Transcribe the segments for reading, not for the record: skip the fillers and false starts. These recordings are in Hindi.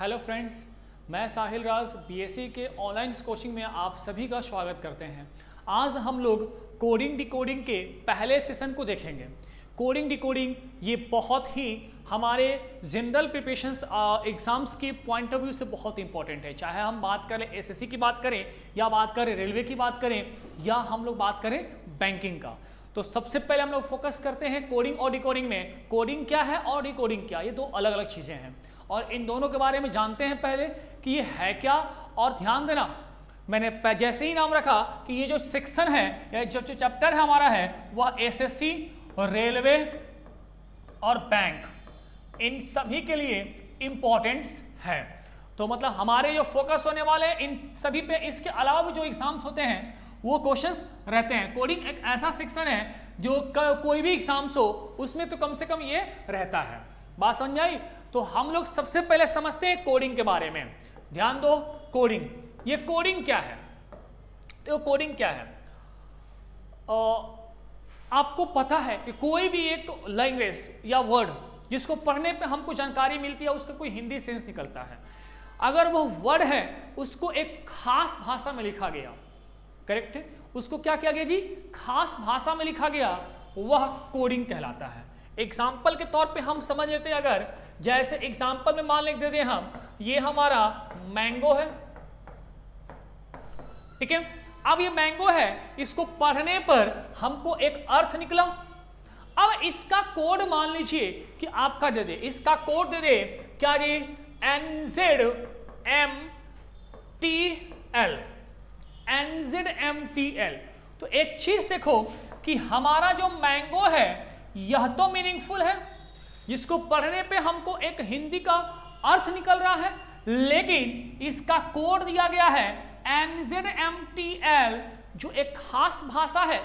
हेलो फ्रेंड्स, मैं साहिल राज बीएससी के ऑनलाइन कोचिंग में आप सभी का स्वागत करते हैं। आज हम लोग कोडिंग डिकोडिंग के पहले सेशन को देखेंगे। कोडिंग डिकोडिंग ये बहुत ही हमारे जनरल प्रिपरेशंस एग्जाम्स के पॉइंट ऑफ व्यू से बहुत इंपॉर्टेंट है। चाहे हम बात करें एसएससी की बात करें या बात करें रेलवे की बात करें या हम लोग बात करें बैंकिंग का। तो सबसे पहले हम लोग फोकस करते हैं कोडिंग और डिकोडिंग में। कोडिंग क्या है और डिकोडिंग क्या, ये दो अलग अलग चीज़ें हैं और इन दोनों के बारे में जानते हैं पहले कि ये है क्या। और ध्यान देना, मैंने जैसे ही नाम रखा कि ये जो सेक्शन है या जो चैप्टर है हमारा है वह एसएससी, रेलवे और बैंक, इन सभी के लिए इंपॉर्टेंस है। तो मतलब हमारे जो फोकस होने वाले हैं इन सभी पे, इसके अलावा भी जो एग्जाम्स होते हैं वो क्वेश्चंस रहते हैं। कोडिंग एक ऐसा सेक्शन है जो कोई भी एग्जाम्स हो उसमें तो कम से कम ये रहता है। बात समझ आई? तो हम लोग सबसे पहले समझते हैं कोडिंग के बारे में। ध्यान दो, कोडिंग, ये कोडिंग क्या है? तो कोडिंग क्या है? आपको पता है कि कोई भी एक लैंग्वेज या वर्ड जिसको पढ़ने पे हमको जानकारी मिलती है उसका कोई हिंदी सेंस निकलता है। अगर वो वर्ड है उसको एक खास भाषा में लिखा गया, करेक्ट है, उसको क्या किया गया जी? खास भाषा में लिखा गया, वह कोडिंग कहलाता है। एग्जाम्पल के तौर पे हम समझ लेते हैं, अगर जैसे एग्जाम्पल में मान लिख देते हैं हम, ये हमारा मैंगो है, ठीक है। अब ये मैंगो है, इसको पढ़ने पर हमको एक अर्थ निकला। अब इसका कोड मान लीजिए कि आपका दे दे, इसका कोड दे दे क्या जी? NZMTL, NZMTL। तो एक चीज देखो कि हमारा जो मैंगो है यह तो मीनिंगफुल है, जिसको पढ़ने पे हमको एक हिंदी का अर्थ निकल रहा है, लेकिन इसका कोड दिया गया है NZMTL, जो एक खास भाषा है।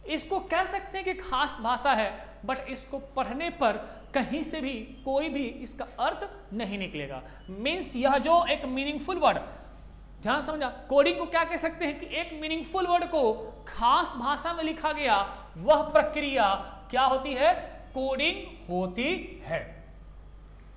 इसको कह सकते हैं कि खास भाषा है, बट इसको पढ़ने पर कहीं से भी कोई भी इसका अर्थ नहीं निकलेगा। मीन्स यह जो एक मीनिंगफुल वर्ड, ध्यान समझा, कोडिंग को क्या कह सकते हैं कि एक मीनिंगफुल वर्ड को खास भाषा में लिखा गया, वह प्रक्रिया क्या होती है? कोडिंग होती है।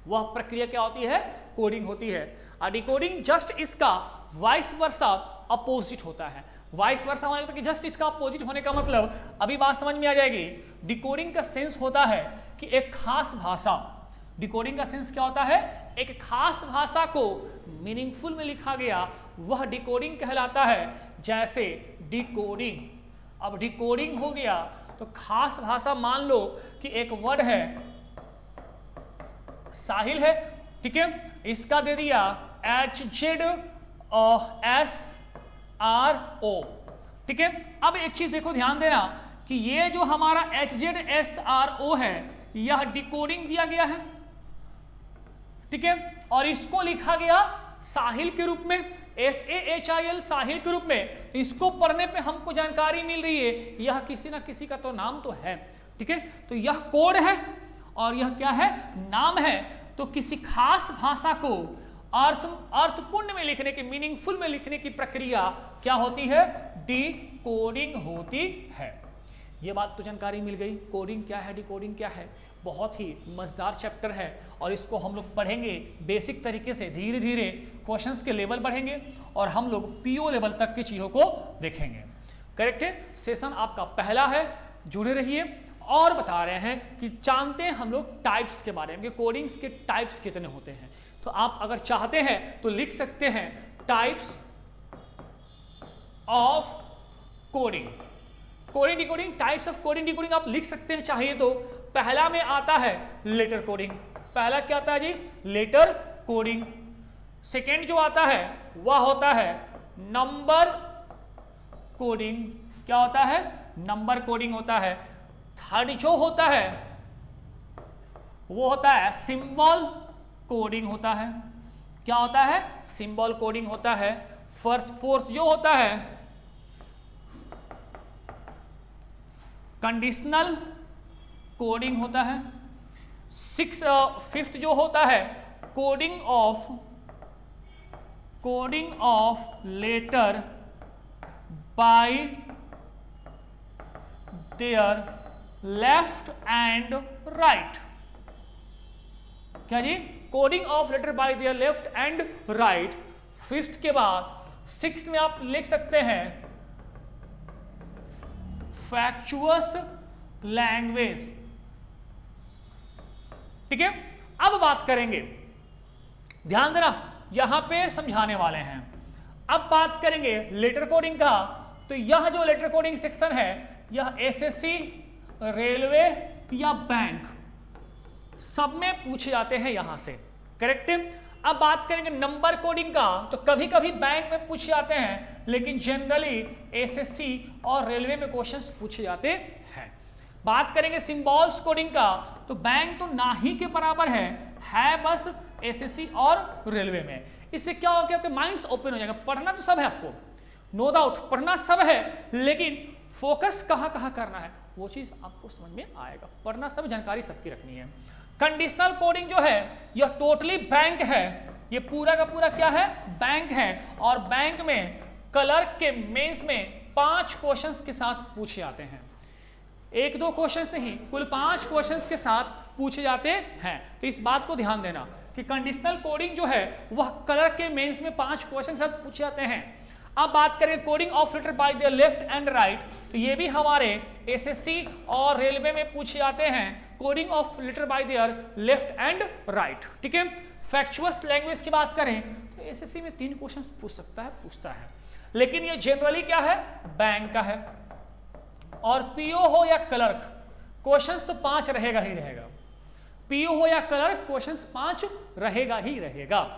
वह प्रक्रिया क्या होती है? कोडिंग होती है। डिकोडिंग जस्ट इसका वाइस वर्सा अपोजिट होता है। वाइस वर्सा मतलब कि जस्ट इसका अपोजिट होने का मतलब अभी बात समझ में आ जाएगी। डिकोडिंग का सेंस होता है कि एक खास भाषा, डिकोडिंग का सेंस क्या होता है? एक खास भाषा को मीनिंगफुल में लिखा गया, वह डिकोडिंग कहलाता है। जैसे डिकोडिंग, अब डिकोडिंग हो गया तो खास भाषा, मान लो कि एक वर्ड है साहिल है, ठीक है, इसका दे दिया HZSRO, ठीक है। अब एक चीज देखो, ध्यान देना कि ये जो हमारा HZSRO है यह डिकोडिंग दिया गया है, ठीक है, और इसको लिखा गया साहिल के रूप में, SAHIL, साहिल के रूप में। तो इसको पढ़ने पे हमको जानकारी मिल रही है यह किसी ना किसी का तो नाम तो है, ठीक है। तो यह कोड है और यह क्या है? नाम है। तो किसी खास भाषा को अर्थपूर्ण में लिखने की, मीनिंगफुल में लिखने की प्रक्रिया क्या होती है? डिकोडिंग होती है। ये बात तो जानकारी मिल गई, कोडिंग क्या है, डिकोडिंग क्या है। बहुत ही मजेदार चैप्टर है और इसको हम लोग पढ़ेंगे बेसिक तरीके से, धीरे धीरे क्वेश्चंस के लेवल बढ़ेंगे और हम लोग पीओ लेवल तक की चीज़ों को देखेंगे। करेक्ट है? सेशन आपका पहला है, जुड़े रहिए। और बता रहे हैं कि जानते हैं हम लोग टाइप्स के बारे में कि कोडिंग्स के टाइप्स कितने होते हैं। तो आप अगर चाहते हैं तो लिख सकते हैं types of coding, coding decoding, types of coding decoding आप लिख सकते हैं चाहिए तो। पहला में आता है लेटर कोडिंग। पहला क्या आता है जी? Letter coding. सेकेंड जो आता है वह होता है नंबर कोडिंग। क्या होता है? नंबर कोडिंग होता है। थर्ड जो होता है वो होता है सिंबल कोडिंग होता है। क्या होता है? सिंबल कोडिंग होता है। फोर्थ जो होता है कंडीशनल कोडिंग होता है। फिफ्थ जो होता है coding of letter by their left and right. क्या जी, coding of letter by their left and right. Fifth के बाद सिक्स में आप लिख सकते हैं फैक्चुअस लैंग्वेज। ठीक है, अब बात करेंगे, ध्यान देना यहां पे समझाने वाले हैं। अब बात करेंगे लेटर कोडिंग का, तो यह जो लेटर कोडिंग सेक्शन है यह एसएससी, रेलवे या बैंक सब में पूछे जाते हैं यहां से, करेक्ट। अब बात करेंगे नंबर कोडिंग का, तो कभी कभी बैंक में पूछे जाते हैं, लेकिन जनरली एसएससी और रेलवे में क्वेश्चंस पूछे जाते हैं। बात करेंगे सिंबल्स कोडिंग का, तो बैंक तो ना ही के बराबर है बस एसएससी और रेलवे में। इससे क्या होगा कि आपके माइंड्स ओपन हो जाएगा। पढ़ना तो सब है आपको, नो डाउट पढ़ना सब है, लेकिन फोकस कहां कहां करना है वो चीज आपको समझ में आएगा। पढ़ना सब, जानकारी सबकी रखनी है। कंडीशनल कोडिंग जो है यह टोटली बैंक है, ये पूरा का पूरा क्या है, बैंक है। और बैंक में क्लर्क के मेंस में 5 क्वेश्चंस के साथ पूछे जाते हैं, 1-2 क्वेश्चंस नहीं, कुल 5 क्वेश्चंस के साथ पूछे जाते हैं। तो इस बात को ध्यान देना कि कंडीशनल कोडिंग जो है वह क्लर्क के मेंस में 5 क्वेश्चन के साथ पूछे जाते हैं। अब बात करें coding of letter by the left and right, तो ये भी हमारे एसएससी और रेलवे में पूछे जाते हैं, coding of letter by their left and right. ठीक है, फैक्चुअस लैंग्वेज की बात करें तो एसएससी में 3 क्वेश्चन पूछता है, लेकिन ये जनरली क्या है, बैंक का है। और पीओ हो या क्लर्क, क्वेश्चंस तो 5 रहेगा ही रहेगा। पीओ हो या क्लर्क, क्वेश्चंस 5 रहेगा ही रहेगा।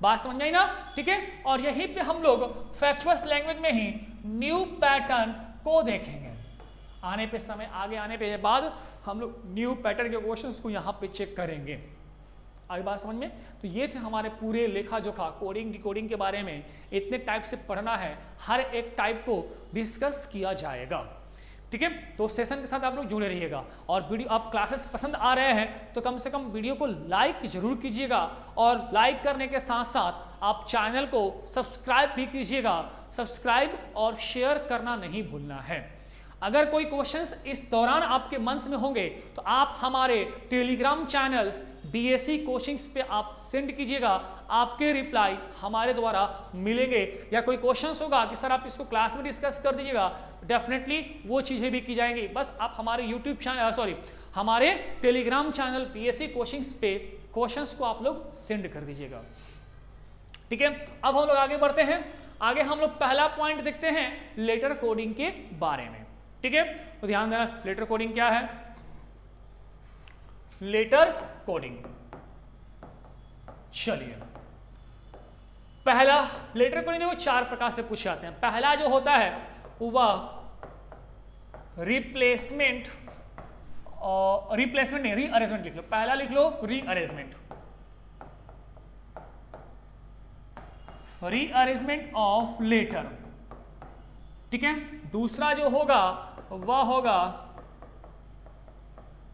बात समझ में आई ना? ठीक है, और यहीं पे हम लोग फैक्चुअस लैंग्वेज में ही न्यू पैटर्न को देखेंगे। आने पे समय, आगे आने पे बाद हम लोग न्यू पैटर्न के क्वेश्चंस को यहाँ पे चेक करेंगे। आई बात समझ में? तो ये थे हमारे पूरे लेखा जोखा कोडिंग डिकोडिंग के बारे में। इतने टाइप से पढ़ना है, हर एक टाइप को डिस्कस किया जाएगा। ठीक है, तो सेशन के साथ आप लोग जुड़े रहिएगा। और वीडियो आप क्लासेस पसंद आ रहे हैं तो कम से कम वीडियो को लाइक जरूर कीजिएगा, और लाइक करने के साथ साथ आप चैनल को सब्सक्राइब भी कीजिएगा। सब्सक्राइब और शेयर करना नहीं भूलना है। अगर कोई क्वेश्चंस इस दौरान आपके मन में होंगे तो आप हमारे टेलीग्राम चैनल्स बीएससी कोचिंग्स पे आप सेंड कीजिएगा, आपके रिप्लाई हमारे द्वारा मिलेंगे। या कोई क्वेश्चंस होगा कि सर आप इसको क्लास में डिस्कस कर दीजिएगा, डेफिनेटली वो चीज़ें भी की जाएंगी। बस आप हमारे यूट्यूब चैनल हमारे टेलीग्राम चैनल बीएससी कोचिंग्स पे क्वेश्चंस को आप लोग सेंड कर दीजिएगा। ठीक है, अब हम लोग आगे बढ़ते हैं। आगे हम लोग पहला पॉइंट देखते हैं लेटर कोडिंग के बारे में। ठीक है, तो ध्यान देना लेटर कोडिंग क्या है। लेटर कोडिंग, चलिए पहला लेटर कोडिंग देखो 4 प्रकार से पूछे जाते हैं। पहला जो होता है वह रिप्लेसमेंट, और रिप्लेसमेंट नहीं, रीअरेंजमेंट लिख लो। पहला लिख लो रीअरेंजमेंट, रीअरेंजमेंट ऑफ लेटर। ठीक है, दूसरा जो होगा वह होगा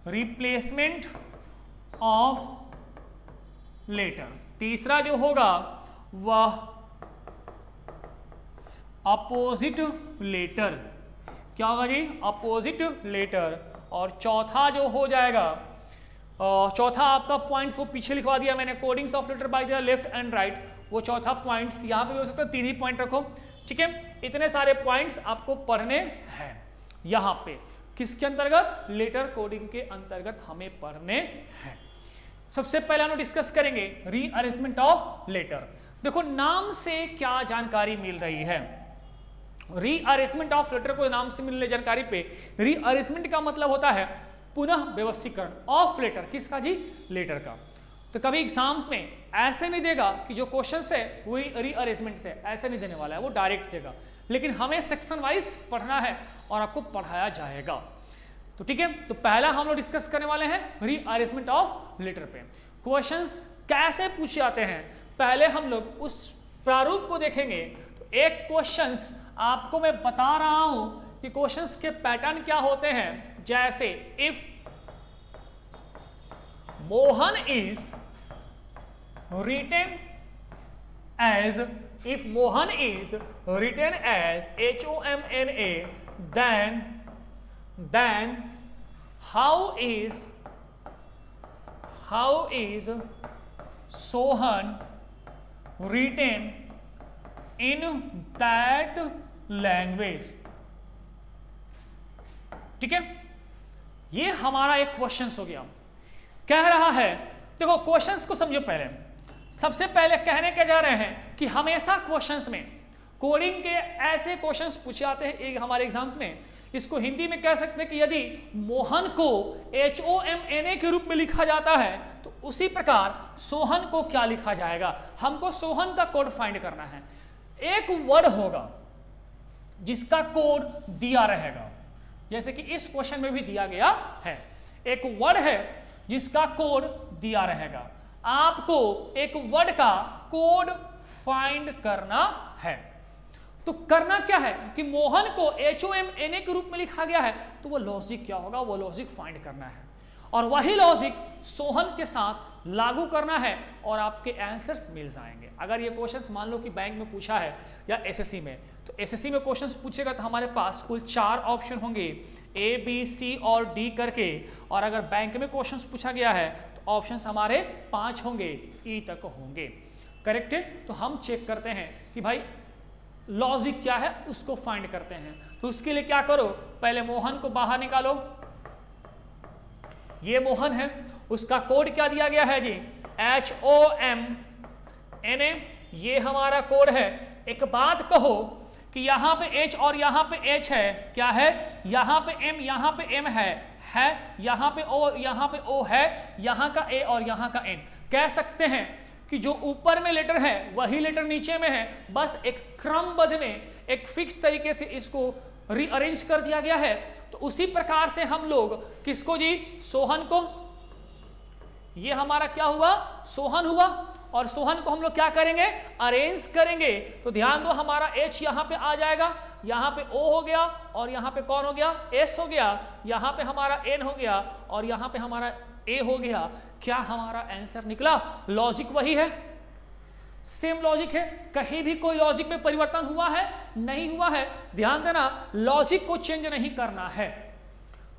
रिप्लेसमेंट ऑफ लेटर। तीसरा जो होगा वह अपोजिट लेटर। क्या होगा जी? Opposite letter. और चौथा जो हो जाएगा, चौथा आपका पॉइंट्स वो पीछे लिखवा दिया मैंने, codings of letter by the left and right. वो चौथा पॉइंट्स यहाँ पे भी हो सकता है, 3 ही पॉइंट रखो। ठीक है, इतने सारे पॉइंट्स आपको पढ़ने हैं यहाँ पे। किसके अंतर्गत? लेटर कोडिंग के अंतर्गत हमें पढ़ने हैं। सबसे पहले हम डिस्कस करेंगे रीअरेंजमेंट ऑफ लेटर। देखो नाम से क्या जानकारी मिल रही है। रीअरेंजमेंट ऑफ लेटर को नाम से मिलने जानकारी पे, रीअरेंजमेंट का मतलब होता है पुनः व्यवस्थीकरण, ऑफ लेटर किसका जी? लेटर का। तो कभी एग्जाम्स में ऐसे नहीं देगा कि जो क्वेश्चन है वही रीअरेंजमेंट से, ऐसे नहीं देने वाला है, वो डायरेक्ट देगा। लेकिन हमें सेक्शन वाइज पढ़ना है और आपको पढ़ाया जाएगा। तो ठीक है, तो पहला हम लोग डिस्कस करने वाले हैं रीअरेंजमेंट ऑफ लेटर पे। क्वेश्चंस कैसे पूछे जाते हैं पहले हम लोग उस प्रारूप को देखेंगे। तो एक क्वेश्चंस आपको मैं बता रहा हूं कि क्वेश्चंस के पैटर्न क्या होते हैं। जैसे if Mohan is written as, if Mohan is written as HOMNA, then how is how is Sohan written in that language. ठीक है, ये हमारा एक क्वेश्चन हो गया। कह रहा है, देखो क्वेश्चंस को समझो। पहले सबसे पहले कहने क्या जा रहे हैं कि हमेशा क्वेश्चंस में कोडिंग के ऐसे क्वेश्चंस पूछे जाते हैं एक हमारे एग्जाम्स में। इसको हिंदी में कह सकते हैं कि यदि मोहन को HOMNA के रूप में लिखा जाता है तो उसी प्रकार सोहन को क्या लिखा जाएगा। हमको सोहन का कोड फाइंड करना है। एक वर्ड होगा जिसका कोड दिया रहेगा, जैसे कि इस क्वेश्चन में भी दिया गया है। एक वर्ड है जिसका कोड दिया रहेगा, आपको एक वर्ड का कोड फाइंड करना है। तो करना क्या है कि मोहन को HOMNA के रूप में लिखा गया है, तो वो लॉजिक क्या होगा, वो लॉजिक फाइंड करना है और वही लॉजिक सोहन के साथ लागू करना है और आपके आंसर्स मिल जाएंगे। अगर ये क्वेश्चंस मान लो कि बैंक में पूछा है या SSC में, तो SSC में क्वेश्चंस पूछेगा तो हमारे पास कुल 4 ऑप्शन होंगे A, B, C और D करके, और अगर बैंक में क्वेश्चंस पूछा गया है तो ऑप्शंस हमारे 5 होंगे, E तक होंगे। करेक्ट है। तो हम चेक करते हैं कि भाई लॉजिक क्या है, उसको फाइंड करते हैं। तो उसके लिए क्या करो, पहले मोहन को बाहर निकालो। ये मोहन है, उसका कोड क्या दिया गया है जी, HOMNA, ये हमारा कोड है। एक बात कहो कि यहाँ पे H और यहाँ पे H है, क्या है, यहाँ पे M यहाँ पे M है, यहाँ पे O यहाँ पे O है, यहाँ का A और यहाँ का N। कह सकते हैं कि जो ऊपर में लेटर है वही लेटर नीचे में है, बस एक क्रमबद्ध में एक फिक्स तरीके से इसको रीअरेंज कर दिया गया है। तो उसी प्रकार से हम लोग किसको जी, सोहन को, ये हमारा क्या हुआ, सोहन हुआ, और सोहन को हम लोग क्या करेंगे, अरेंज करेंगे। तो ध्यान दो, हमारा H यहाँ पे आ जाएगा, यहाँ पे O हो गया, और यहाँ पे कौन हो गया, S हो गया, यहाँ पे हमारा N हो गया, और यहाँ पे हमारा A हो गया। क्या हमारा आंसर निकला, लॉजिक वही है, सेम लॉजिक है। कहीं भी कोई लॉजिक में परिवर्तन हुआ है, नहीं हुआ है। ध्यान देना, लॉजिक को चेंज नहीं करना है।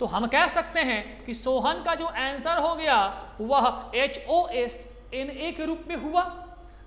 तो हम कह सकते हैं कि सोहन का जो आंसर हो गया वह HOSNA के रूप में हुआ।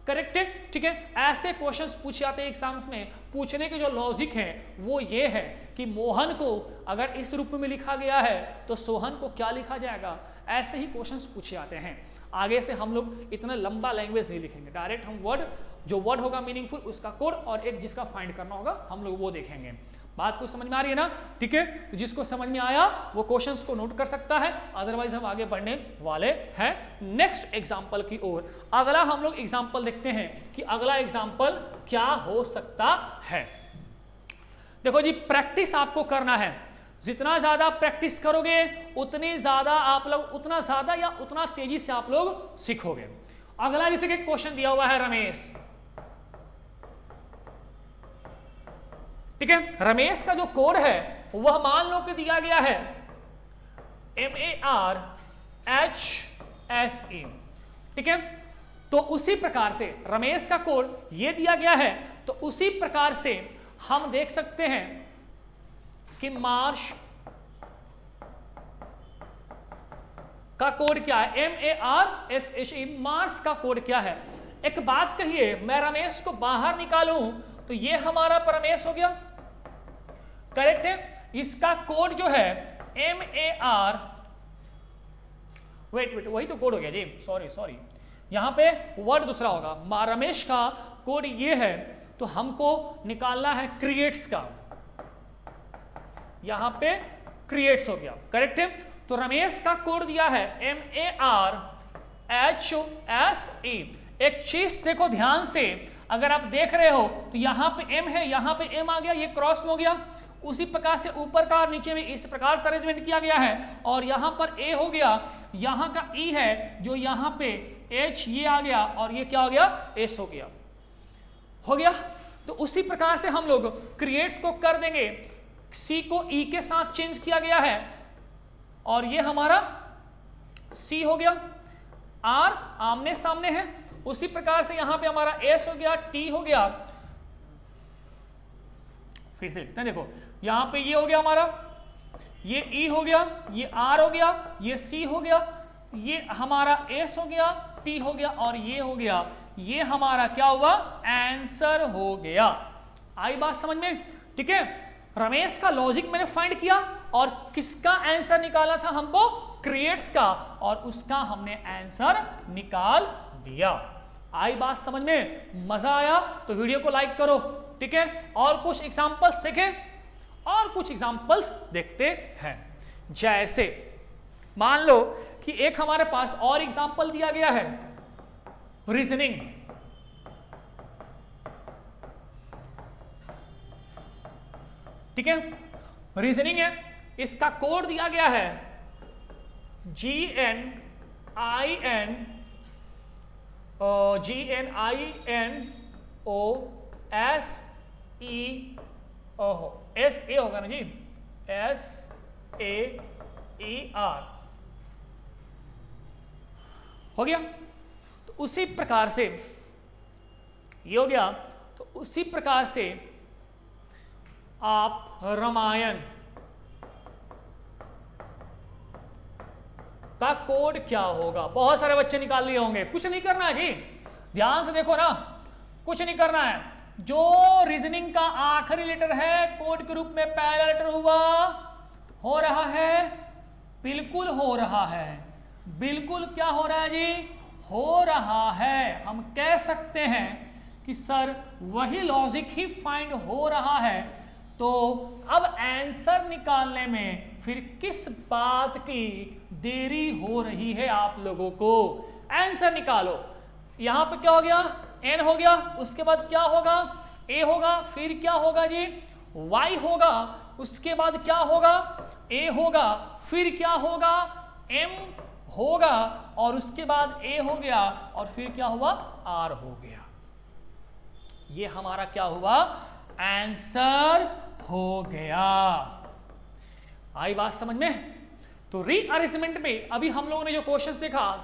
करेक्ट है, ठीक है। ऐसे क्वेश्चंस पूछे जाते हैं एग्जाम्स में। पूछने के जो लॉजिक है वो ये है कि मोहन को अगर इस रूप में लिखा गया है तो सोहन को क्या लिखा जाएगा। ऐसे ही क्वेश्चंस पूछे जाते हैं। आगे से हम लोग इतना लंबा लैंग्वेज नहीं लिखेंगे, डायरेक्ट हम वर्ड, जो वर्ड होगा मीनिंगफुल उसका कोड और एक जिसका फाइंड करना होगा हम लोग वो देखेंगे। बात को समझ में आ रही है ना, ठीक है। तो जिसको समझ में आया वो क्वेश्चंस को नोट कर सकता है, अदरवाइज हम आगे बढ़ने वाले हैं नेक्स्ट एग्जांपल की ओर। अगला हम लोग एग्जांपल देखते हैं कि अगला एग्जांपल क्या हो सकता है। देखो जी, प्रैक्टिस आपको करना है। जितना ज्यादा प्रैक्टिस करोगे उतनी ज्यादा आप लोग, उतना ज्यादा या उतना तेजी से आप लोग सीखोगे। अगला जैसे कि क्वेश्चन दिया हुआ है रमेश, ठीक है। रमेश का जो कोड है वह मान लो कि दिया गया है MARHSE, ठीक है। तो उसी प्रकार से रमेश का कोड ये दिया गया है, तो उसी प्रकार से हम देख सकते हैं कि मार्श का कोड क्या है, MARSHE, मार्स का कोड क्या है। एक बात कहिए, मैं रमेश को बाहर निकालूं तो ये हमारा रमेश हो गया, करेक्ट है। इसका कोड जो है MAR, वेट वही तो कोड हो गया जी, सॉरी यहां पे वर्ड दूसरा होगा। रमेश का कोड ये है, तो हमको निकालना है क्रिएट्स का, यहां पे क्रिएट्स हो गया, करेक्ट है। तो रमेश का कोड दिया है MARHSE। एक चीज देखो ध्यान से, अगर आप देख रहे हो तो यहां पे M है, यहां पे M आ गया, ये क्रॉस में हो गया। उसी प्रकार से ऊपर का और नीचे में इस प्रकार से अरेंजमेंट किया गया है, और यहां पर A हो गया, यहां का E है, जो यहां पे H ये आ गया, और ये क्या हो गया, S हो गया, तो उसी प्रकार से हम लोग क्रिएट्स को कर देंगे। C को E के साथ चेंज किया गया है, और ये हमारा C हो गया, R आमने सामने है। उसी प्रकार से यहां पे हमारा S हो गया, T हो गया, फिर से लिखते हैं, देखो यहां पे ये हो गया हमारा, ये E हो गया, ये R हो गया, ये C हो गया, ये हमारा एस हो गया, टी हो गया और ये हो गया, ये हमारा क्या हुआ, आंसर हो गया। आई बात समझ में? ठीक है, रमेश का लॉजिक मैंने फाइंड किया और किसका आंसर निकाला था हमको, क्रिएट्स का, और उसका हमने आंसर निकाल दिया। आई बात समझ में? मजा आया तो वीडियो को लाइक करो। ठीक है, और कुछ एग्जांपल्स देखें, और कुछ एग्जांपल्स देखते हैं। जैसे मान लो कि एक हमारे पास और एग्जांपल दिया गया है, रीजनिंग। ठीक है, रीजनिंग है, इसका कोड दिया गया है GNINOSER होगा ना जी, SAER हो गया। तो उसी प्रकार से ये हो गया, तो उसी प्रकार से आप रामायण का कोड क्या होगा, बहुत सारे बच्चे निकाल लिए होंगे। कुछ नहीं करना है जी, ध्यान से देखो ना, कुछ नहीं करना है। जो रीजनिंग का आखिरी लेटर है कोड के रूप में पहला लेटर हुआ, हो रहा है, बिल्कुल हो रहा है, बिल्कुल क्या हो रहा है जी, हो रहा है। हम कह सकते हैं कि सर वही लॉजिक ही फाइंड हो रहा है, तो अब आंसर निकालने में फिर किस बात की देरी हो रही है आप लोगों को? आंसर निकालो। यहां पे क्या हो गया, n हो गया, उसके बाद क्या होगा, a होगा, फिर क्या होगा जी, y होगा, उसके बाद क्या होगा, a होगा, फिर क्या होगा, m होगा, और उसके बाद a हो गया, और फिर क्या हुआ, r हो गया। ये हमारा क्या हुआ, आंसर हो गया। आई बात समझ में? तो रीअरेंजमेंट में अभी हम लोगों ने जो क्वेश्चंस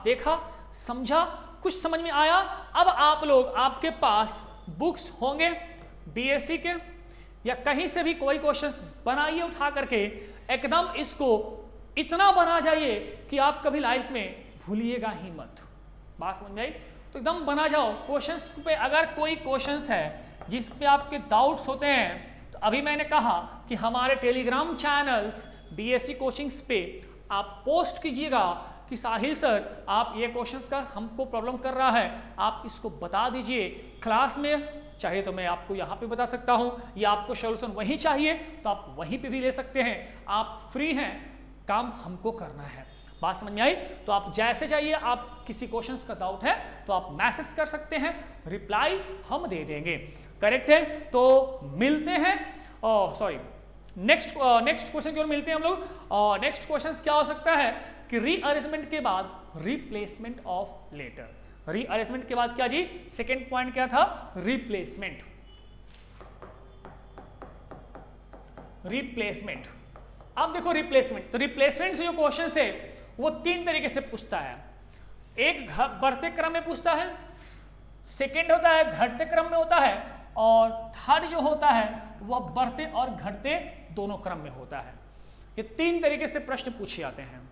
देखा, समझा, कुछ समझ में आया। अब आप लोग, आपके पास बुक्स होंगे बीएससी के, या कहीं से भी कोई क्वेश्चंस बनाइए उठा करके, एकदम इसको इतना बना जाइए कि आप कभी लाइफ में भूलिएगा ही मत। बात समझ में आई? तो एकदम बना जाओ क्वेश्चंस पे। अगर कोई क्वेश्चंस है जिस पे आपके डाउट्स होते हैं, तो अभी मैंने कहा कि हमारे टेलीग्राम चैनल्स बीएससी कोचिंग्स पे आप पोस्ट कीजिएगा कि साहिल सर आप ये क्वेश्चंस का हमको प्रॉब्लम कर रहा है, आप इसको बता दीजिए क्लास में। चाहे तो मैं आपको यहाँ पे बता सकता हूँ, या आपको सोल्यूशन वहीं चाहिए तो आप वहीं पे भी ले सकते हैं। आप फ्री हैं, काम हमको करना है। बात समझ में आई? तो आप जैसे चाहिए, आप किसी क्वेश्चंस का डाउट है तो आप मैसेज कर सकते हैं, रिप्लाई हम दे देंगे। करेक्ट है? तो मिलते हैं, सॉरी नेक्स्ट क्वेश्चन की ओर मिलते हैं हम लोग। नेक्स्ट क्वेश्चन क्या हो सकता है कि रीअरेंजमेंट के बाद रिप्लेसमेंट ऑफ लेटर। रीअरेंजमेंट के बाद क्या जी, सेकेंड पॉइंट क्या था, रिप्लेसमेंट। रिप्लेसमेंट, अब देखो रिप्लेसमेंट, तो रिप्लेसमेंट से जो क्वेश्चन है वो तीन तरीके से पूछता है। एक बढ़ते क्रम में पूछता है, सेकेंड होता है घटते क्रम में होता है, और थर्ड जो होता है वह बढ़ते और घटते दोनों क्रम में होता है। ये तीन तरीके से प्रश्न पूछे जाते हैं।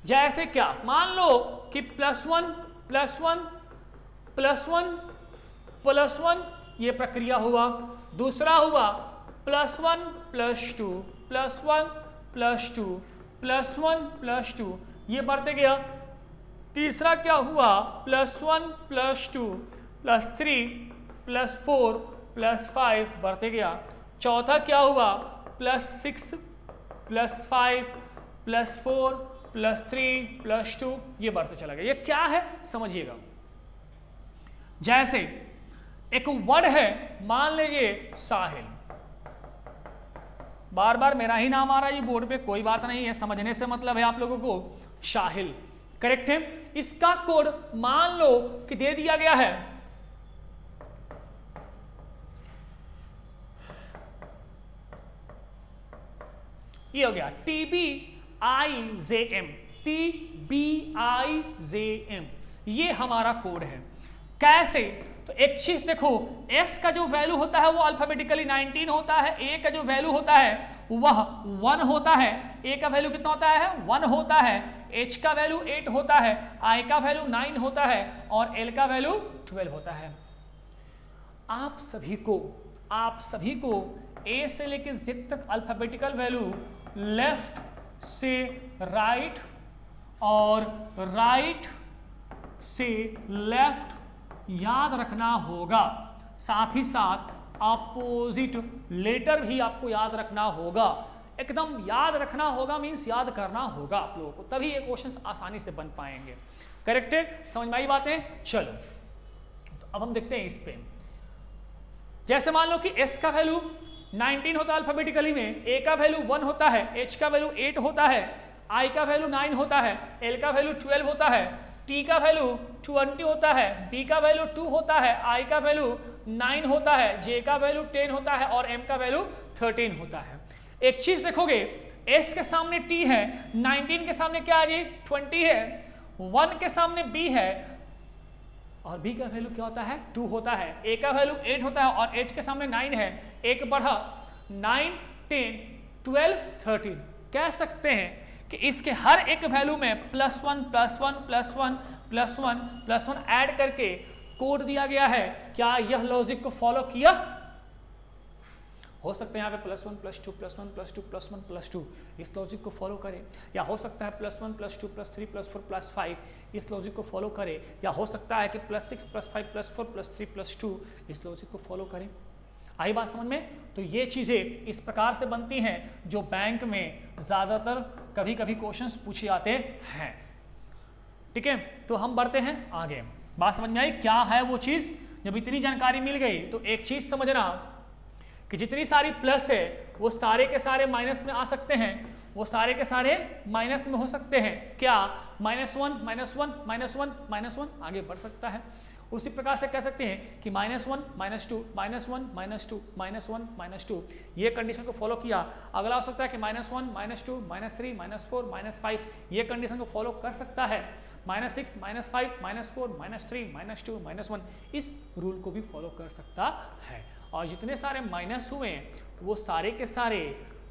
जैसे क्या, मान लो कि +1 +1 +1 +1 ये प्रक्रिया हुआ, दूसरा हुआ +1 +2 +1 +2 +1 +2 ये बढ़ते गया, तीसरा क्या हुआ +1 +2 +3 +4 +5 बढ़ते गया, चौथा क्या हुआ +6 +5 +4 +3 +2 ये बढ़ते चला गया। ये क्या है समझिएगा। जैसे एक वर्ड है, मान लीजिए साहिल, बार बार मेरा ही नाम आ रहा है ये बोर्ड पे, कोई बात नहीं है, समझने से मतलब है आप लोगों को। शाहिल करेक्ट है। इसका कोड मान लो कि दे दिया गया है, ये हो गया TBIJM, TBIJM ये हमारा कोड है। कैसे, तो एक चीज देखो, S का जो वैल्यू होता है वो अल्फाबेटिकली 19 होता है, A का जो वैल्यू होता है वह 1 होता है। ए का वैल्यू कितना होता है? 1 होता है। एच का वैल्यू 8 होता है, आई का वैल्यू 9 होता है और एल का वैल्यू 12 होता है। आप सभी को ए से लेकर जेड तक अल्फाबेटिकल वैल्यू लेफ्ट से राइट और राइट से लेफ्ट याद रखना होगा। साथ ही साथ अपोजिट लेटर भी आपको याद रखना होगा। एकदम याद रखना होगा मीन्स याद करना होगा आप लोगों को, तभी ये क्वेश्चंस आसानी से बन पाएंगे। करेक्ट है? समझ में आई बातें? चलो तो अब हम देखते हैं इस पे। जैसे मान लो कि एस का वैल्यू 19 होता है अल्फाबेटिकली में, ए का वैल्यू 1 होता है, एच का वैल्यू 8 होता है, आई का वैल्यू 9 होता है, एल का वैल्यू 12 होता है, टी का वैल्यू 20 होता है, बी का वैल्यू 2 होता है, आई का वैल्यू 9 होता है, जे का वैल्यू 10 होता है और एम का वैल्यू 13 होता है। एक चीज देखोगे, एस के सामने टी है, 19 के सामने क्या है? 20 है, 1 के सामने बी है और बी का वैल्यू क्या होता है? 2 होता है, ए का वैल्यू 8 होता है और 8 के सामने 9 है, एक बढ़ा 9, 10, 12, 13। कह सकते हैं कि इसके हर एक वैल्यू में +1 +1 +1 +1 +1 ऐड करके कोड दिया गया है। क्या यह लॉजिक को फॉलो किया? हो सकता है यहाँ पे +1 +2 +1 +2 +1 +2 इस लॉजिक को फॉलो करे, या हो सकता है +1 +2 +3 +4 +5 इस लॉजिक को फॉलो करे, या हो सकता है कि +6 +5 +4 +3 +2 इस लॉजिक को फॉलो करे। आई बात समझ में? तो ये चीज़ें इस प्रकार से बनती हैं जो बैंक में ज़्यादातर कभी कभी क्वेश्चंस पूछे जाते हैं। ठीक है, तो हम बढ़ते हैं आगे। बात समझ में आई? क्या है वो चीज़? जब इतनी जानकारी मिल गई तो एक चीज़ समझना कि जितनी सारी प्लस है वो सारे के सारे माइनस में आ सकते हैं, वो सारे के सारे माइनस में हो सकते हैं। क्या? -1 -1 -1 -1 आगे बढ़ सकता है। उसी प्रकार से कह सकते हैं कि -1 -2 -1 -2 -1 -2 ये कंडीशन को फॉलो किया। अगला हो सकता है कि -1 -2 -3 -4 -5 ये कंडीशन को फॉलो कर सकता है। -6 -5 -4 -3 -2 -1 इस रूल को भी फॉलो कर सकता है। और जितने सारे माइनस हुए तो वो सारे के सारे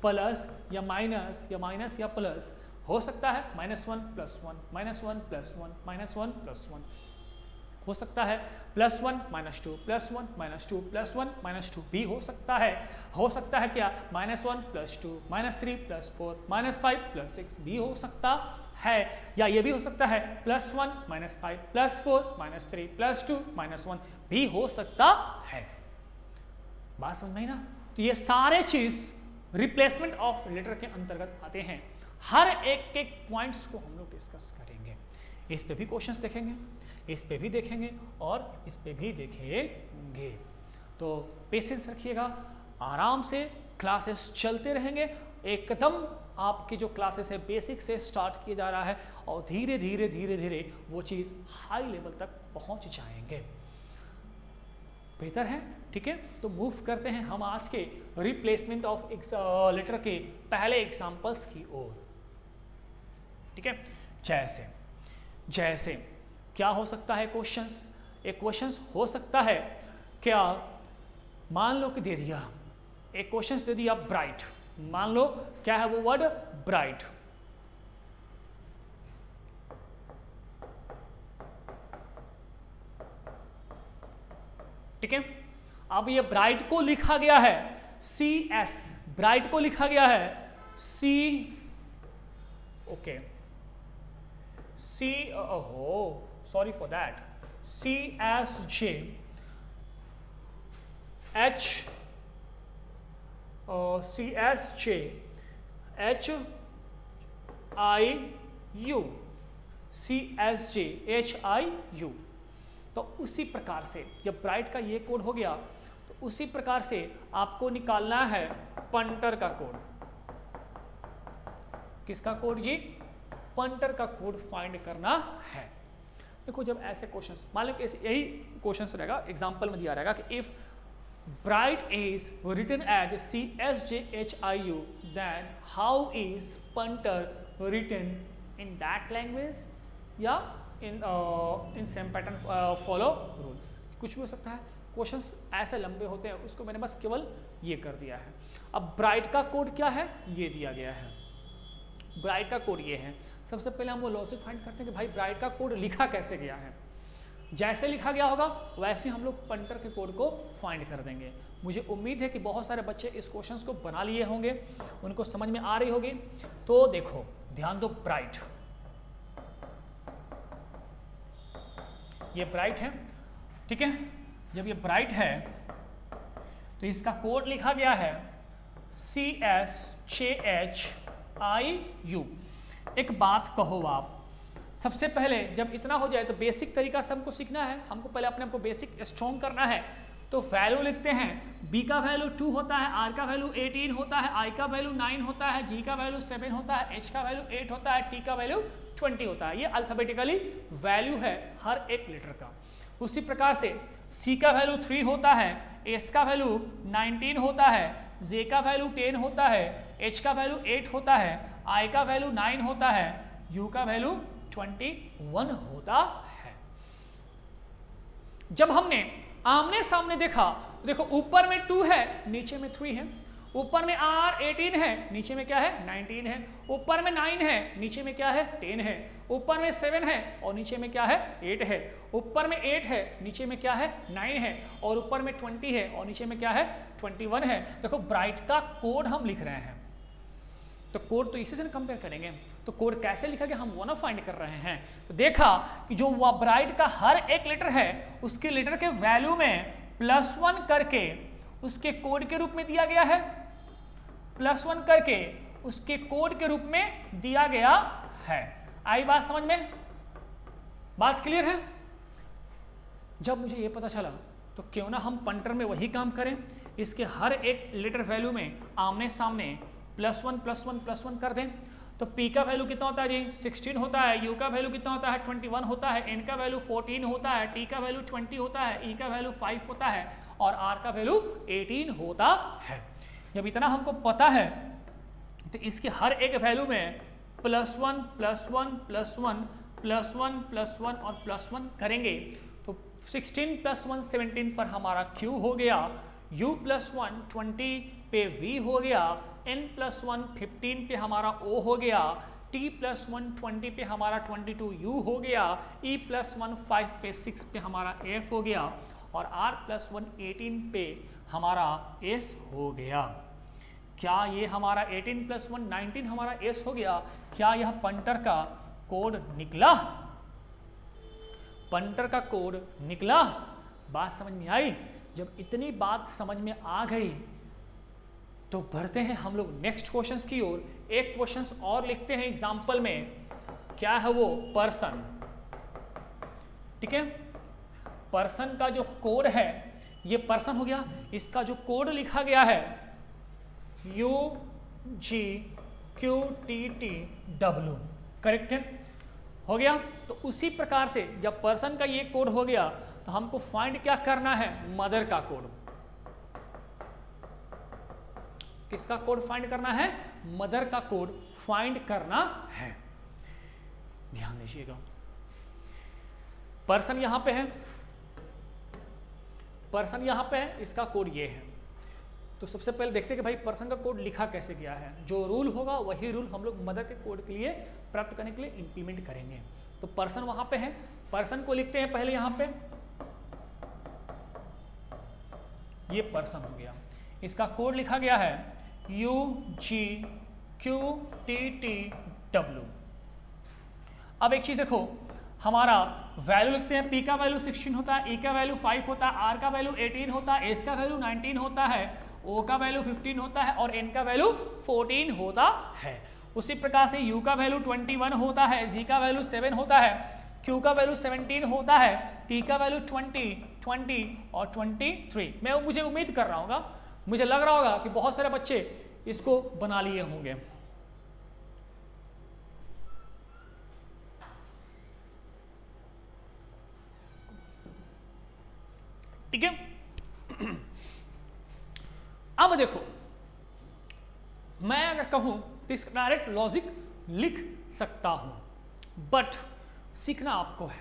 प्लस या माइनस या प्लस हो सकता है। -1 +1 -1 +1 -1 +1 हो सकता है, +1 -2 +1 -2 +1 -2 भी हो सकता है। हो सकता है क्या? -1 +2 -3 +4 -5 +6 भी हो सकता है, या ये भी हो सकता है +1 -5 +4 -3 +2 -1 भी हो सकता है। बात समझ में आई ना? तो ये सारे चीज रिप्लेसमेंट ऑफ लेटर के अंतर्गत आते हैं। हर एक पॉइंट्स को हम लोग डिस्कस करेंगे। इस पे भी क्वेश्चंस देखेंगे, इस पे भी देखेंगे और इस पे भी देखेंगे। तो पेशेंस रखिएगा, आराम से क्लासेस चलते रहेंगे। एकदम आपकी जो क्लासेस है बेसिक से स्टार्ट किया जा रहा है और धीरे धीरे वो चीज़ हाई लेवल तक पहुंच जाएंगे। बेहतर है? ठीक है, तो मूव करते हैं हम आज के रिप्लेसमेंट ऑफ लेटर के पहले एग्जांपल्स की ओर। ठीक है, जैसे क्या हो सकता है क्वेश्चंस? एक क्वेश्चंस हो सकता है क्या, मान लो कि दे दिया एक क्वेश्चंस दे दिया ब्राइट, मान लो क्या है वो वर्ड? ब्राइट। ठीक है, अब ये ब्राइट को लिखा गया है CS, ब्राइट को लिखा गया है C, ओके C, ओहो sorry for that, CSJ H CSJ HIU CSJ HIU। तो उसी प्रकार से जब ब्राइट का ये कोड हो गया तो उसी प्रकार से आपको निकालना है पंटर का कोड। किसका कोड जी? पंटर का कोड फाइंड करना है। देखो जब ऐसे क्वेश्चंस, मान लो यही क्वेश्चंस रहेगा, एग्जांपल में दिया रहेगा कि if bright is written as CSJHIU then how is punter written in that language या in same pattern follow rules. कुछ भी हो सकता है, क्वेश्चंस ऐसे लंबे होते हैं, उसको मैंने बस केवल ये कर दिया है। अब ब्राइट का कोड क्या है, ये दिया गया है। ब्राइट का कोड ये है। सबसे पहले हम वो लॉजिक फाइंड करते हैं कि भाई ब्राइट का कोड लिखा कैसे गया है। जैसे लिखा गया होगा वैसे हम लोग पंटर के कोड को फाइंड कर देंगे। मुझे उम्मीद है कि बहुत सारे बच्चे इस क्वेश्चंस को बना लिए होंगे, उनको समझ में आ रही होगी। तो देखो ध्यान दो, ब्राइट, ये ब्राइट है, ठीक है। जब ये ब्राइट है तो इसका कोड लिखा गया है CSJHIU। एक बात कहो आप, सबसे पहले जब इतना हो जाए तो बेसिक तरीका से हमको सीखना है, हमको पहले अपने आप को बेसिक स्ट्रॉन्ग करना है। तो वैल्यू लिखते हैं, B का वैल्यू 2 होता है, R का वैल्यू 18 होता है, I का वैल्यू 9 होता है, G का वैल्यू 7 होता है, H का वैल्यू 8 होता है, T का वैल्यू 20 होता है। ये अल्फाबेटिकली वैल्यू है हर एक लेटर का। उसी प्रकार से C का वैल्यू 3 होता है, S का वैल्यू 19 होता है, J का वैल्यू 10 होता है, H का वैल्यू 8 होता है, I का वैल्यू 9 होता है, U का वैल्यू 21 होता है। जब हमने आमने सामने देखा, देखो ऊपर में 2 है, नीचे में 3 है, ऊपर में R 18 है, नीचे में क्या है 19 है, ऊपर में 9 है, नीचे में क्या है 10 है, ऊपर में 7 है और नीचे में क्या है 8 है, ऊपर में 8 है, नीचे में क्या है 9 है, और ऊपर में 20 है और नीचे में क्या है 21 है। देखो ब्राइट का कोड हम लिख रहे हैं, तो कोड तो इसी से कंपेयर करेंगे। तो कोड कैसे लिखा गया हम वो ना फाइंड कर रहे हैं। तो देखा कि जो ब्राइट का हर एक लेटर है उसके लेटर के वैल्यू में +1 करके उसके कोड के रूप में दिया गया है, +1 करके उसके कोड के रूप में दिया गया है। आई बात समझ में? बात क्लियर है? जब मुझे ये पता चला तो क्यों ना हम पंटर में वही काम करें, इसके हर एक लेटर वैल्यू में आमने सामने +1 +1 +1 कर दें। तो P का वैल्यू कितना होता है जी 16 होता है, U का वैल्यू कितना होता है 21 होता है, N का वैल्यू 14 होता है, T का वैल्यू 20 होता है, E का वैल्यू 5 होता है और R का वैल्यू 18 होता है। जब इतना हमको पता है तो इसके हर एक वैल्यू में +1 +1 +1 +1 +1 और +1 करेंगे तो 16 + 1 17 पर हमारा Q हो गया, U +1 20 पे V हो गया, N +1 15 पे हमारा O हो गया, T +1 20 पे हमारा 22 U हो गया, E +1 5 पे 6 पे हमारा F हो गया और R +1 18 पे हमारा S हो गया। क्या ये हमारा 18 + 1 19 हमारा S हो गया? क्या यह पंटर का कोड निकला? पंटर का कोड निकला? बात समझ में आई? जब इतनी बात समझ में आ गई तो बढ़ते हैं हम लोग नेक्स्ट क्वेश्चंस की ओर। एक क्वेश्चंस और लिखते हैं एग्जांपल में, क्या है वो? पर्सन। ठीक है, पर्सन का जो कोड है ये पर्सन हो गया, इसका जो कोड लिखा गया है UGQTTW, करेक्ट है, हो गया। तो उसी प्रकार से जब पर्सन का ये कोड हो गया तो हमको फाइंड क्या करना है? मदर का कोड। किसका कोड फाइंड करना है? मदर का कोड फाइंड करना है। ध्यान दीजिएगा, पर्सन यहां पे है, पर्सन यहां पे है, इसका कोड ये है। तो सबसे पहले देखते हैं कि भाई पर्सन का कोड लिखा कैसे गया है। जो रूल होगा वही रूल हम लोग मदर के कोड के लिए प्राप्त करने के लिए इंप्लीमेंट करेंगे। तो पर्सन वहां पे है, पर्सन को लिखते हैं पहले यहां पे, ये पर्सन हो गया, इसका कोड लिखा गया है UGQTTW। अब एक चीज देखो, हमारा वैल्यू लिखते हैं, P का वैल्यू 16 होता है, E का वैल्यू 5 होता है, R का वैल्यू 18 होता है, S का वैल्यू 19 होता है, O का वैल्यू 15 होता है और N का वैल्यू 14 होता है। उसी प्रकार से U का वैल्यू 21 होता है, G का वैल्यू 7 होता है, Q का वैल्यू 17 होता है, T का वैल्यू 20 और 23। मुझे उम्मीद कर रहा होगा, मुझे लग रहा होगा कि बहुत सारे बच्चे इसको बना लिए होंगे। ठीक है, अब देखो, मैं अगर कहूं तो इसका डायरेक्ट लॉजिक लिख सकता हूं, बट सीखना आपको है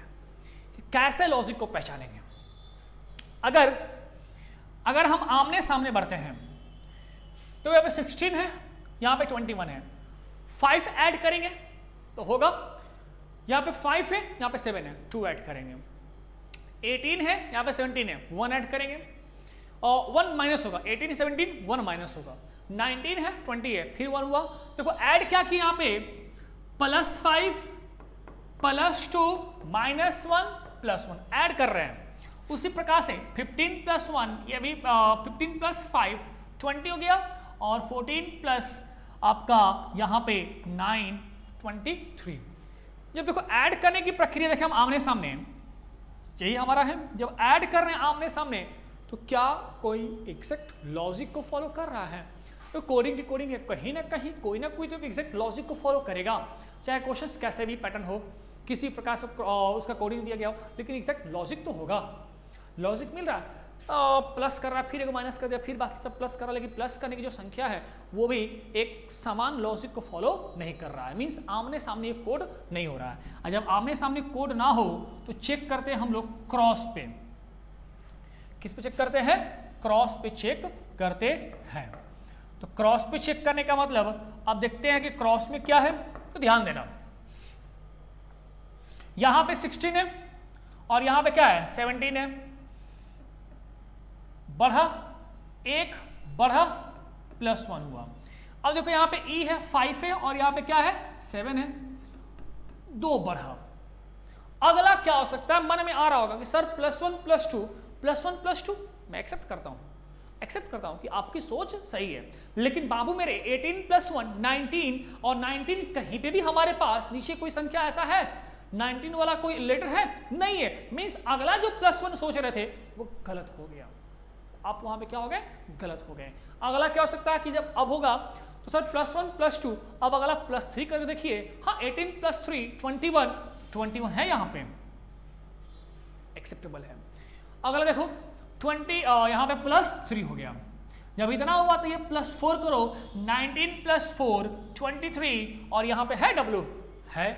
कि कैसे लॉजिक को पहचानेंगे। अगर अगर हम आमने सामने बढ़ते हैं तो यहाँ पे 16 है, यहाँ पे 21 है, 5 ऐड करेंगे तो होगा, यहाँ पे 5 है, यहाँ पे 7 है, 2 ऐड करेंगे, 18 है, यहाँ पे 17 है, 1 ऐड करेंगे और 1 माइनस होगा, 18 17 1 माइनस होगा, 19 है, 20 है, फिर 1 हुआ। देखो ऐड क्या किया यहाँ पे, +5 +2 -1 +1 ऐड कर रहे हैं। उसी प्रकार से 15 + 1 ये भी 15 + 5 20 हो गया और 14 प्लस आपका यहाँ पे 9 23। जब देखो ऐड करने की प्रक्रिया देखें हम आमने सामने, यही हमारा है, जब ऐड कर रहे हैं आमने सामने तो क्या कोई एग्जैक्ट लॉजिक को फॉलो कर रहा है। तो कोडिंग डिकोडिंग है, कहीं ना कहीं कोई ना कोई तो एग्जैक्ट लॉजिक को फॉलो करेगा, चाहे क्वेश्चन कैसे भी पैटर्न हो, किसी प्रकार से उसका कोडिंग दिया गया हो, लेकिन एग्जैक्ट लॉजिक तो होगा। लॉजिक मिल रहा है, प्लस कर रहा है, फिर एक माइनस कर दिया, फिर बाकी सब प्लस कर रहा है, लेकिन प्लस करने की जो संख्या है वो भी एक समान लॉजिक को फॉलो नहीं कर रहा है। मीन्स आमने सामने कोड नहीं हो रहा है। और जब आमने सामने कोड ना हो तो चेक करते हैं हम लोग क्रॉस पे। किस पे चेक करते हैं, क्रॉस पे चेक करते हैं। तो क्रॉस पे चेक करने का मतलब, अब देखते हैं कि क्रॉस में क्या है। तो ध्यान देना, यहां पे 16 है और यहां पे क्या है 17 है, बढ़ा 1 बढ़ा +1 हुआ। अब देखो यहां पे ई है 5 है और यहां पे क्या है 7 है, 2 बढ़ा। अगला क्या हो सकता है, मन में आ रहा होगा कि सर +1 +2 +1 +2 मैं एक्सेप्ट करता हूं कि आपकी सोच सही है, लेकिन बाबू मेरे 18 + 1 19 और 19 कहीं पे भी हमारे पास नीचे कोई संख्या ऐसा है 19 वाला कोई लेटर है नहीं है। मींस अगला जो +1 सोच रहे थे वो गलत हो गया, आप वहां पे क्या हो गए, गलत हो गए। अगला क्या हो सकता है कि जब अब होगा तो सर +1 +2, अब अगला +3 करके देखिए, हाँ 18 + 3 21 है, यहाँ पे एक्सेप्टेबल है। अगला देखो 20 यहाँ पे +3 हो गया, जब इतना हुआ तो ये +4 करो, 19 + 4 23 और यहाँ पे है W है।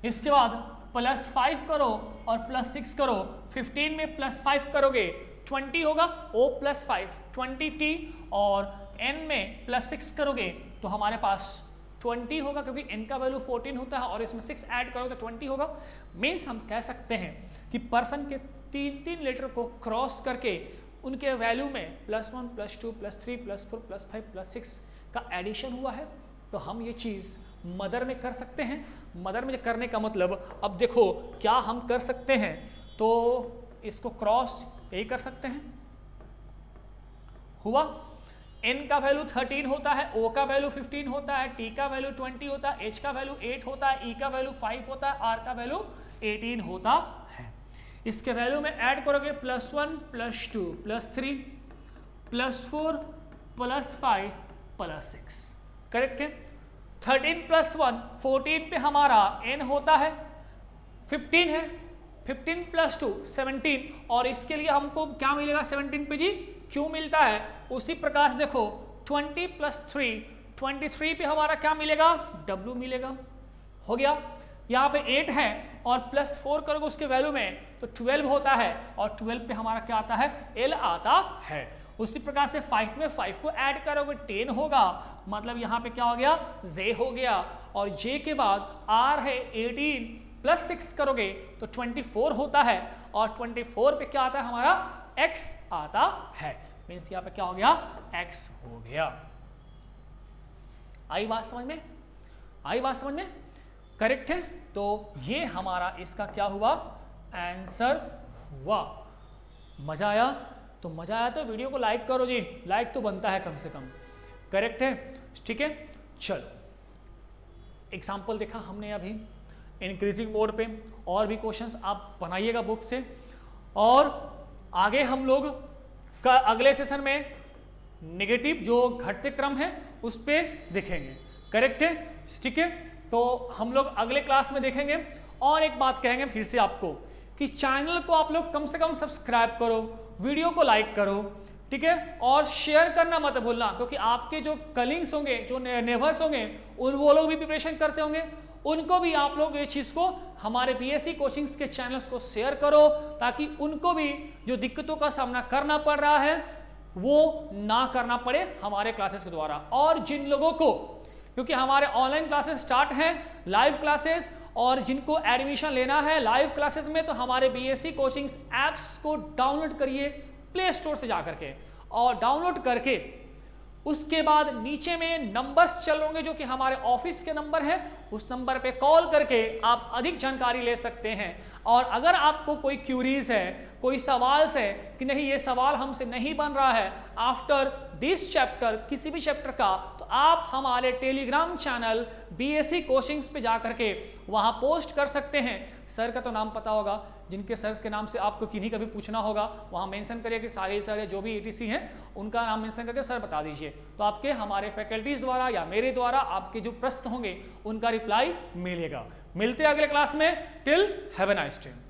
इसके बाद +5 करो और +6 करो, 15 में +5 करोगे 20 होगा, O + 5 20t और n में +6 करोगे तो हमारे पास 20 होगा, क्योंकि n का वैल्यू 14 होता है और इसमें 6 ऐड करो तो 20 होगा। मीन्स हम कह सकते हैं कि पर्सन के 3 लेटर को क्रॉस करके उनके वैल्यू में +1 +2 +3 +4 +5 +6 का एडिशन हुआ है। तो हम ये चीज़ मदर में कर सकते हैं। मदर में करने का मतलब, अब देखो क्या हम कर सकते हैं, तो इसको क्रॉस यही कर सकते हैं, हुआ n का वैल्यू 13 होता है, O का वैल्यू 15 होता है, T का वैल्यू 20 होता है, H का वैल्यू 8 होता है, E का वैल्यू 5 होता है, R का वैल्यू 18 होता है। इसके वैल्यू में ऐड करोगे +1 +2 +3 +4 +5 +6, करेक्ट है। 13 + 1 14 पे हमारा n होता है 15 है, 15 + 2 17 और इसके लिए हमको क्या मिलेगा 17 पे जी Q मिलता है। उसी प्रकार से देखो 20 + 3 23 पे हमारा क्या मिलेगा, W मिलेगा, हो गया। यहाँ पे 8 है और +4 करोगे उसके वैल्यू में तो 12 होता है और 12 पे हमारा क्या आता है, L आता है। उसी प्रकार से 5 में 5 को ऐड करोगे 10 होगा, मतलब यहाँ पे क्या हो गया, J हो गया और J के बाद R है 18 + 6 करोगे तो 24 होता है और 24 पे क्या आता है हमारा, X आता है। मीन्स यहाँ पे क्या हो गया, X हो गया। आई बात समझ में, आई बात समझ में, करेक्ट है। तो ये हमारा इसका क्या हुआ, आंसर हुआ। मजा आया? तो मजा आया तो वीडियो को लाइक करो जी, लाइक तो बनता है कम से कम, करेक्ट है, ठीक है। चलो एग्जाम्पल देखा हमने अभी इंक्रीजिंग मोड पे, और भी क्वेश्चंस आप बनाइएगा बुक से, और आगे हम लोग का अगले सेशन में नेगेटिव जो घटते क्रम है उस पे देखेंगे, करेक्ट है, ठीक है। तो हम लोग अगले क्लास में देखेंगे। और एक बात कहेंगे फिर से आपको कि चैनल को आप लोग कम से कम सब्सक्राइब करो, वीडियो को लाइक करो, ठीक है, और शेयर करना मत भूलना, क्योंकि आपके जो कलीग्स होंगे, जो नेबर्स होंगे, वो लोग भी प्रिपरेशन करते होंगे, उनको भी आप लोग ये चीज़ को हमारे बीएससी कोचिंग्स के चैनल्स को शेयर करो, ताकि उनको भी जो दिक्कतों का सामना करना पड़ रहा है वो ना करना पड़े हमारे क्लासेस के द्वारा। और जिन लोगों को, क्योंकि हमारे ऑनलाइन क्लासेस स्टार्ट हैं, लाइव क्लासेस, और जिनको एडमिशन लेना है लाइव क्लासेस में, तो हमारे बीएससी कोचिंग ऐप्स को डाउनलोड करिए प्ले स्टोर से जाकर के, और डाउनलोड करके उसके बाद नीचे में नंबर्स चल होंगे जो कि हमारे ऑफिस के नंबर है, उस नंबर पे कॉल करके आप अधिक जानकारी ले सकते हैं। और अगर आपको कोई क्यूरीज है, कोई सवाल है कि नहीं ये सवाल हमसे नहीं बन रहा है आफ्टर दिस चैप्टर, किसी भी चैप्टर का, तो आप हमारे टेलीग्राम चैनल बीएससी कोचिंग्स पे जाकर के वहाँ पोस्ट कर सकते हैं। सर का तो नाम पता होगा, जिनके सर के नाम से आपको किन्हीं का भी पूछना होगा वहाँ मेंशन करिए कि साहिल सर या जो भी एटीसी हैं उनका नाम मेंशन करके सर बता दीजिए, तो आपके हमारे फैकल्टीज द्वारा या मेरे द्वारा आपके जो प्रश्न होंगे उनका रिप्लाई मिलेगा। मिलते हैं अगले क्लास में। Till have a nice day.